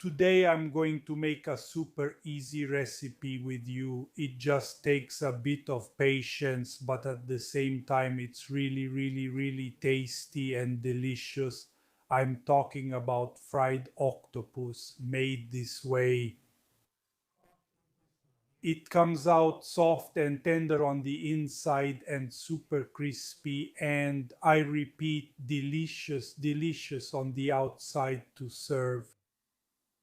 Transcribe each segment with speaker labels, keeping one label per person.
Speaker 1: Today I'm going to make a super easy recipe with you. It just takes a bit of patience, but at the same time it's really tasty and delicious. I'm talking about fried octopus made this way. It comes out soft and tender on the inside and super crispy, and I repeat, delicious on the outside to serve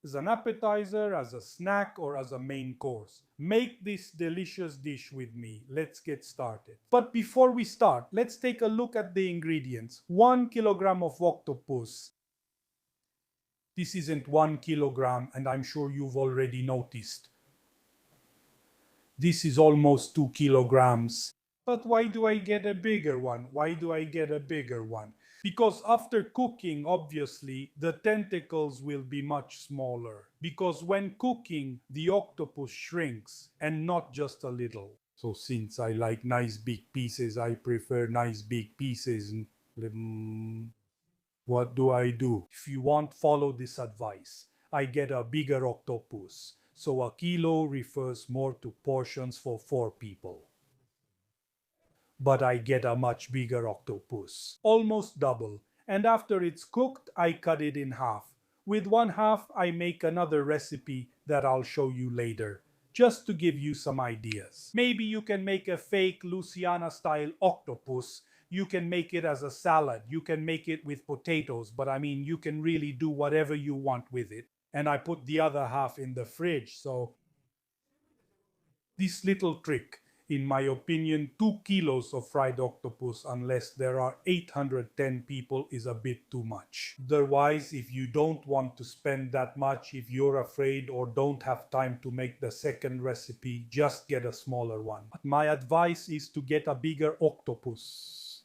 Speaker 1: as an appetizer, as a snack, or as a main course. Make this delicious dish with me. Let's get started. But before we start, let's take a look at the ingredients. 1 kilogram of octopus. This isn't 1 kilogram, and I'm sure you've already noticed. This is almost 2 kilograms. But why do I get a bigger one? Why do I get a bigger one? Because after cooking, obviously, the tentacles will be much smaller. Because when cooking, the octopus shrinks, and not just a little. So since I like nice big pieces, I prefer nice big pieces. What do I do? If you want, follow this advice. I get a bigger octopus. So a kilo refers more to portions for 4 people. But I get a much bigger octopus, almost double. And after it's cooked, I cut it in half. With one half, I make another recipe that I'll show you later, just to give you some ideas. Maybe you can make a fake Louisiana style octopus. You can make it as a salad. You can make it with potatoes, but I mean, you can really do whatever you want with it. And I put the other half in the fridge, so this little trick, in my opinion, 2 kilos of fried octopus, unless there are 810 people, is a bit too much. Otherwise, if you don't want to spend that much, if you're afraid or don't have time to make the second recipe, just get a smaller one. But my advice is to get a bigger octopus.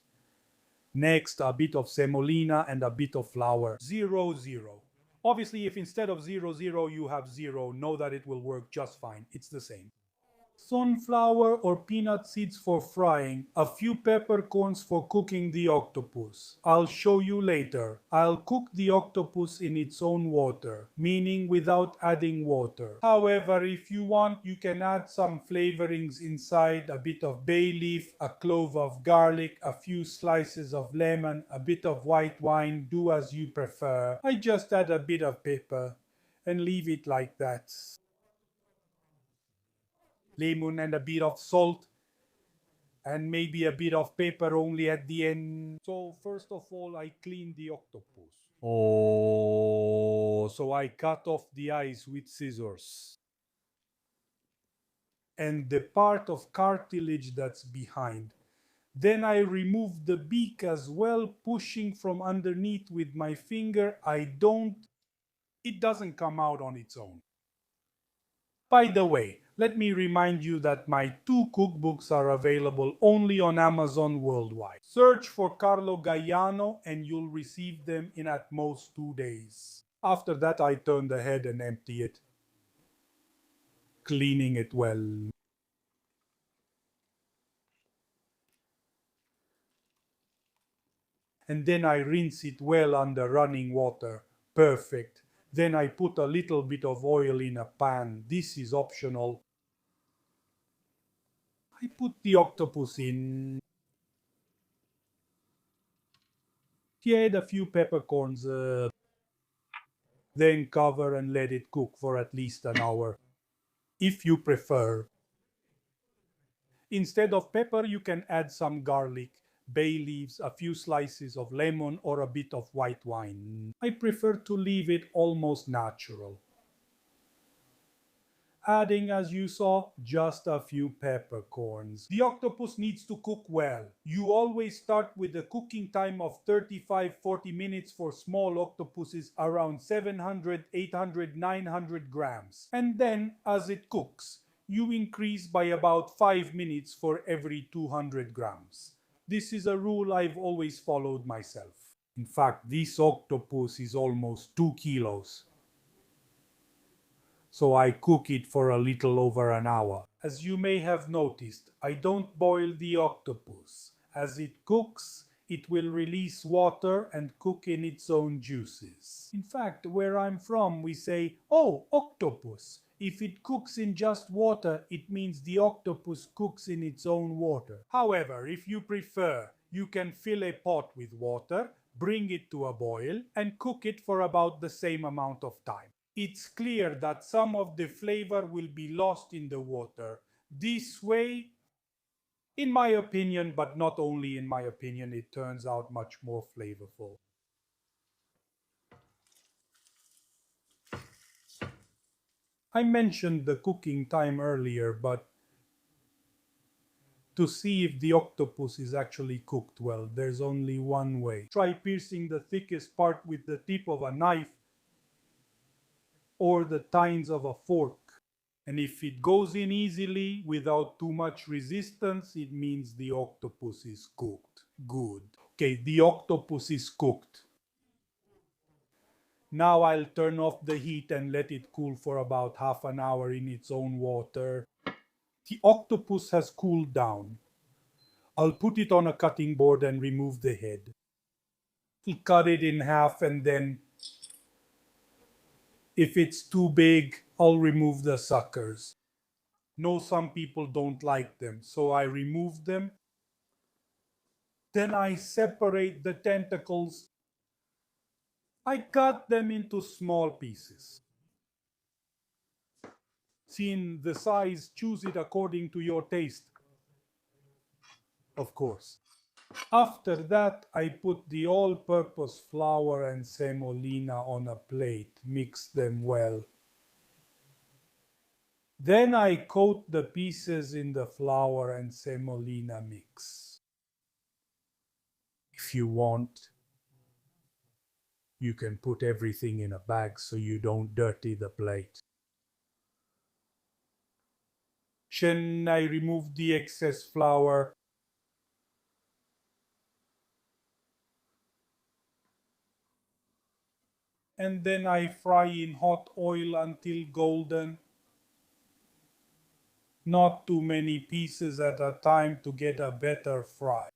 Speaker 1: Next, a bit of semolina and a bit of flour. 0, 0. Obviously, if instead of 0, 0 you have 0, know that it will work just fine. It's the same. Sunflower or peanut seeds for frying, a few peppercorns for cooking the octopus. I'll show you later. I'll cook the octopus in its own water, meaning without adding water. However, if you want, you can add some flavorings inside, a bit of bay leaf, a clove of garlic, a few slices of lemon, a bit of white wine, do as you prefer. I just add a bit of pepper and leave it like that. Lemon and a bit of salt and maybe a bit of pepper only at the end. So first of all, I clean the octopus. Oh, so I cut off the eyes with scissors. And the part of cartilage that's behind. Then I remove the beak as well, pushing from underneath with my finger. It doesn't come out on its own. By the way, let me remind you that my 2 cookbooks are available only on Amazon worldwide. Search for Carlo Gaiano and you'll receive them in at most 2 days. After that, I turn the head and empty it, cleaning it well. And then I rinse it well under running water. Perfect. Then I put a little bit of oil in a pan. This is optional. I put the octopus in. Add a few peppercorns, then cover and let it cook for at least an hour, if you prefer. Instead of pepper, you can add some garlic, bay leaves, a few slices of lemon, or a bit of white wine. I prefer to leave it almost natural. Adding, as you saw, just a few peppercorns. The octopus needs to cook well. You always start with a cooking time of 35-40 minutes for small octopuses, around 700, 800, 900 grams. And then, as it cooks, you increase by about 5 minutes for every 200 grams. This is a rule I've always followed myself. In fact, this octopus is almost 2 kilos. So I cook it for a little over an hour. As you may have noticed, I don't boil the octopus. As it cooks, it will release water and cook in its own juices. In fact, where I'm from, we say, oh, octopus. If it cooks in just water, it means the octopus cooks in its own water. However, if you prefer, you can fill a pot with water, bring it to a boil, and cook it for about the same amount of time. It's clear that some of the flavor will be lost in the water. This way, in my opinion, but not only in my opinion, it turns out much more flavorful. I mentioned the cooking time earlier, but to see if the octopus is actually cooked well, there's only one way. Try piercing the thickest part with the tip of a knife or the tines of a fork. And if it goes in easily without too much resistance, it means the octopus is cooked. Good. Okay, the octopus is cooked. Now I'll turn off the heat and let it cool for about half an hour in its own water. The octopus has cooled down. I'll put it on a cutting board and remove the head. I'll cut it in half, and then if it's too big, I'll remove the suckers. No, some people don't like them, so I remove them. Then I separate the tentacles. I cut them into small pieces. Seeing the size, choose it according to your taste, of course. After that, I put the all-purpose flour and semolina on a plate, mix them well. Then I coat the pieces in the flour and semolina mix. If you want, you can put everything in a bag so you don't dirty the plate. Then I remove the excess flour. And then I fry in hot oil until golden. Not too many pieces at a time to get a better fry.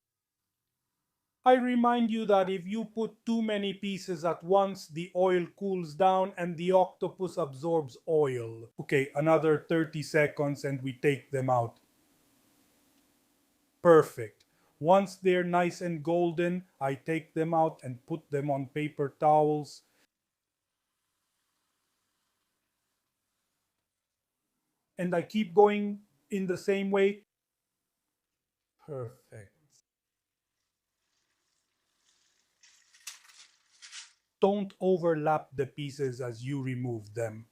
Speaker 1: I remind you that if you put too many pieces at once, the oil cools down and the octopus absorbs oil. Okay, another 30 seconds and we take them out. Perfect. Once they're nice and golden, I take them out and put them on paper towels. And I keep going in the same way. Perfect. Don't overlap the pieces as you remove them.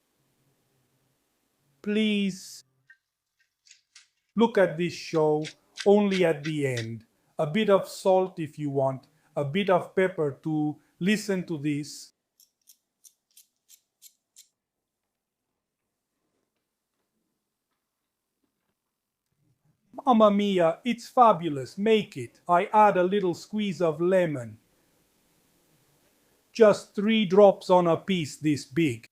Speaker 1: Please look at this show only at the end. A bit of salt if you want, a bit of pepper too. Listen to this. Mamma mia, it's fabulous. Make it. I add a little squeeze of lemon. Just 3 drops on a piece this big.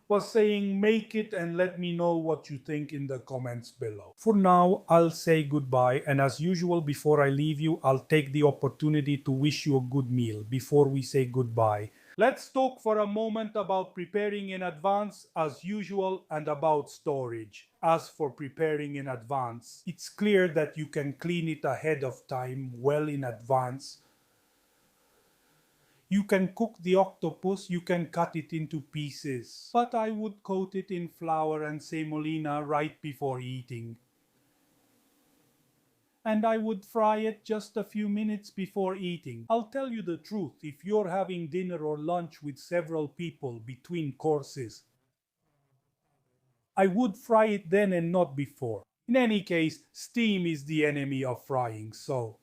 Speaker 1: Was saying make it and let me know what you think in the comments below. For now, I'll say goodbye, and as usual before I leave you, I'll take the opportunity to wish you a good meal before we say goodbye. Let's talk for a moment about preparing in advance as usual and about storage. As for preparing in advance, it's clear that you can clean it ahead of time, well in advance. You can cook the octopus, you can cut it into pieces, but I would coat it in flour and semolina right before eating. And I would fry it just a few minutes before eating. I'll tell you the truth, if you're having dinner or lunch with several people between courses, I would fry it then and not before. In any case, steam is the enemy of frying, so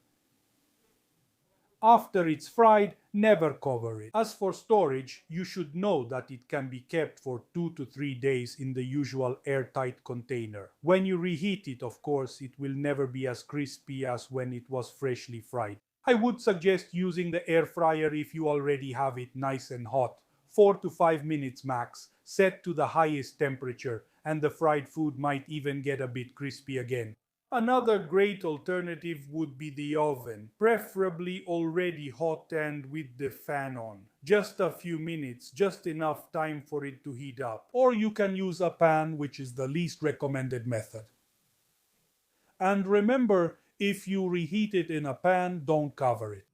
Speaker 1: after it's fried, never cover it. As for storage, you should know that it can be kept for 2 to 3 days in the usual airtight container. When you reheat it, of course, it will never be as crispy as when it was freshly fried. I would suggest using the air fryer if you already have it nice and hot. 4 to 5 minutes max, set to the highest temperature, and the fried food might even get a bit crispy again. Another great alternative would be the oven, preferably already hot and with the fan on. Just a few minutes, just enough time for it to heat up. Or you can use a pan, which is the least recommended method. And remember, if you reheat it in a pan, don't cover it.